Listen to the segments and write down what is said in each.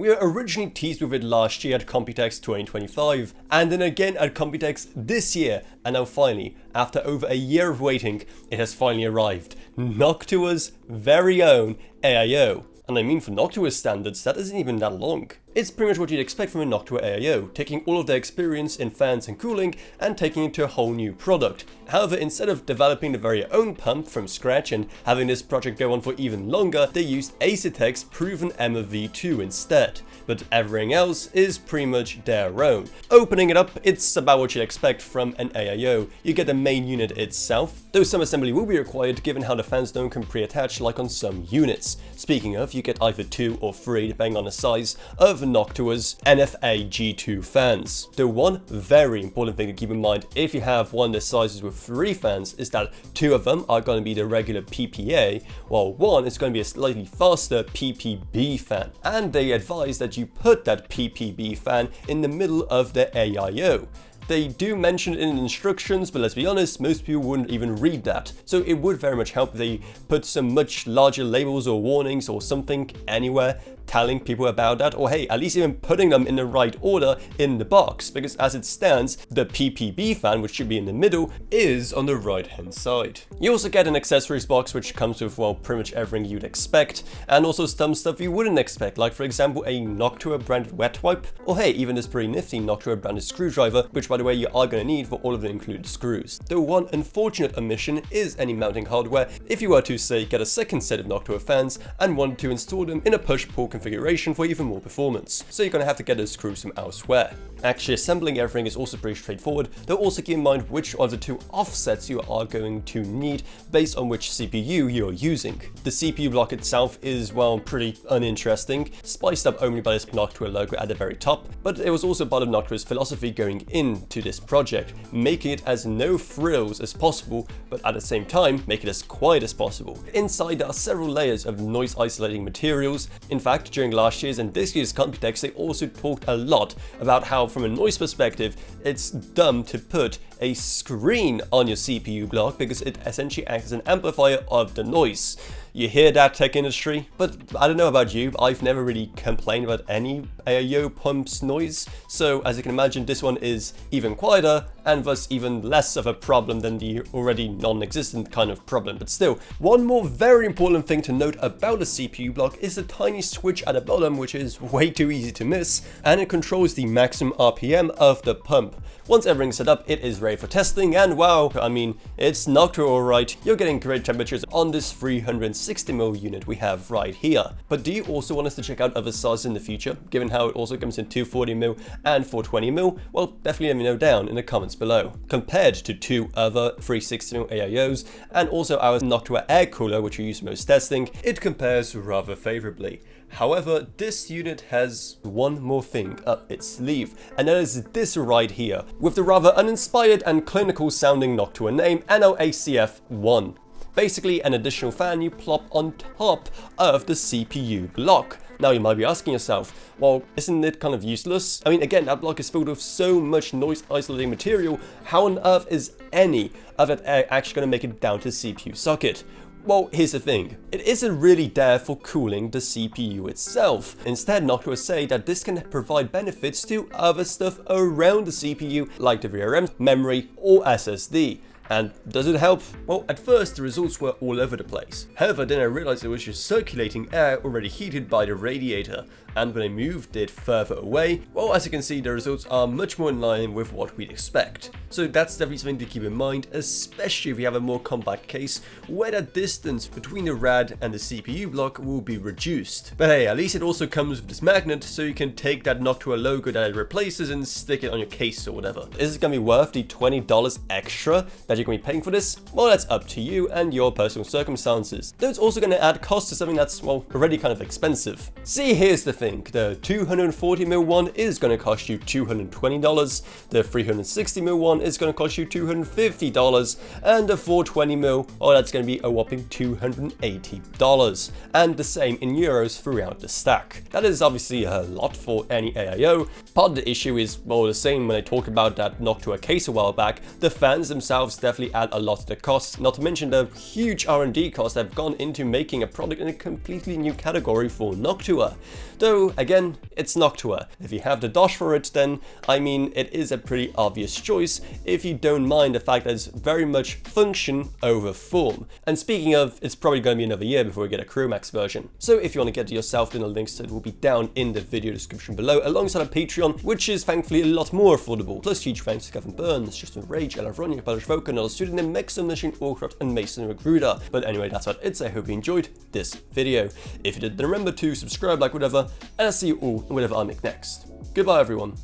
We were originally teased with it last year at Computex 2025, and then again at Computex this year, and now finally, after over a year of waiting, it has finally arrived. Noctua's very own AIO. And I mean, for Noctua's standards, that isn't even that long. It's pretty much what you'd expect from a Noctua AIO, taking all of their experience in fans and cooling and taking it to a whole new product. However, instead of developing the very own pump from scratch and having this project go on for even longer, they used Asetek's proven MV2 instead. But everything else is pretty much their own. Opening it up, it's about what you'd expect from an AIO. You get the main unit itself, though some assembly will be required given how the fans don't come pre-attached like on some units. Speaking of, you get either 2 or 3 depending on the size of Noctua's NFA G2 fans. The one very important thing to keep in mind if you have one of the sizes with 3 fans is that 2 of them are going to be the regular PPA, while 1 is going to be a slightly faster PPB fan. And they advise that you put that PPB fan in the middle of the AIO. They do mention it in instructions, but let's be honest, most people wouldn't even read that. So it would very much help if they put some much larger labels or warnings or something anywhere telling people about that, or hey, at least even putting them in the right order in the box, because as it stands, the PPB fan, which should be in the middle, is on the right hand side. You also get an accessories box which comes with, well, pretty much everything you'd expect, and also some stuff you wouldn't expect, like for example a Noctua branded wet wipe, or hey, even this pretty nifty Noctua branded screwdriver, which by the way you are going to need for all of the included screws. The one unfortunate omission is any mounting hardware if you were to, say, get a second set of Noctua fans and want to install them in a push-pull configuration for even more performance, so you're going to have to get those screws from elsewhere. Actually assembling everything is also pretty straightforward, though also keep in mind which of the 2 offsets you are going to need based on which CPU you're using. The CPU block itself is, well, pretty uninteresting, spiced up only by this Noctua logo at the very top, but it was also part of Noctua's philosophy going into this project, making it as no frills as possible, but at the same time make it as quiet as possible. Inside there are several layers of noise isolating materials. In fact, during last year's and this year's Computex, they also talked a lot about how from a noise perspective, it's dumb to put a screen on your CPU block because it essentially acts as an amplifier of the noise. You hear that, tech industry? But I don't know about you, but I've never really complained about any AIO pump's noise, so as you can imagine, this one is even quieter and thus even less of a problem than the already non-existent kind of problem. But still, one more very important thing to note about the CPU block is the tiny switch at the bottom, which is way too easy to miss, and it controls the maximum RPM of the pump. Once everything's set up, it is ready for testing, and wow, I mean, it's Noctua alright. You're getting great temperatures on this 360mm unit we have right here. But do you also want us to check out other sizes in the future, given how it also comes in 240mm and 420mm? Well, definitely let me know down in the comments below. Compared to 2 other 360mm AIOs, and also our Noctua air cooler, which we use for most testing, it compares rather favorably. However, this unit has one more thing up its sleeve, and that is this right here, with the rather uninspired and clinical sounding Noctua name NL-LC1. Basically an additional fan you plop on top of the CPU block. Now you might be asking yourself, well, isn't it kind of useless? I mean, again, that block is filled with so much noise isolating material, how on earth is any of it actually going to make it down to the CPU socket? Well, here's the thing, it isn't really there for cooling the CPU itself. Instead, Noctua say that this can provide benefits to other stuff around the CPU, like the VRM, memory, or SSD. And does it help? Well, at first the results were all over the place. However, then I realized it was just circulating air already heated by the radiator, and when I moved it further away, well, as you can see, the results are much more in line with what we'd expect. So that's definitely something to keep in mind, especially if you have a more compact case where the distance between the rad and the CPU block will be reduced. But hey, at least it also comes with this magnet, so you can take that Noctua logo that it replaces and stick it on your case or whatever. Is it going to be worth the $20 extra that you're going to be paying for this? Well, that's up to you and your personal circumstances. Though it's also going to add cost to something that's, well, already kind of expensive. See, here's the thing. The 240mm one is going to cost you $220, the 360mm one is going to cost you $250, and the 420mm, oh, that's going to be a whopping $280, and the same in euros throughout the stack. That is obviously a lot for any AIO. Part of the issue is, well, the same when I talked about that Noctua case a while back, the fans themselves definitely add a lot to the costs, not to mention the huge R&D costs that have gone into making a product in a completely new category for Noctua. Though, again, it's Noctua. If you have the dosh for it, then, I mean, it is a pretty obvious choice if you don't mind the fact that it's very much function over form. And speaking of, it's probably going to be another year before we get a Chromax version. So if you want to get it yourself, then the links to it will be down in the video description below, alongside a Patreon, which is thankfully a lot more affordable. Plus huge thanks to Kevin Burns, Justin Rage, Ella Ronja, Polish Voker, another student named Maxim Machine Warcraft, and Mason Recruiter. But anyway, that's what it's. I hope you enjoyed this video. If you did, then remember to subscribe, like, whatever, and I'll see you all in whatever I make next. Goodbye everyone.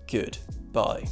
Goodbye.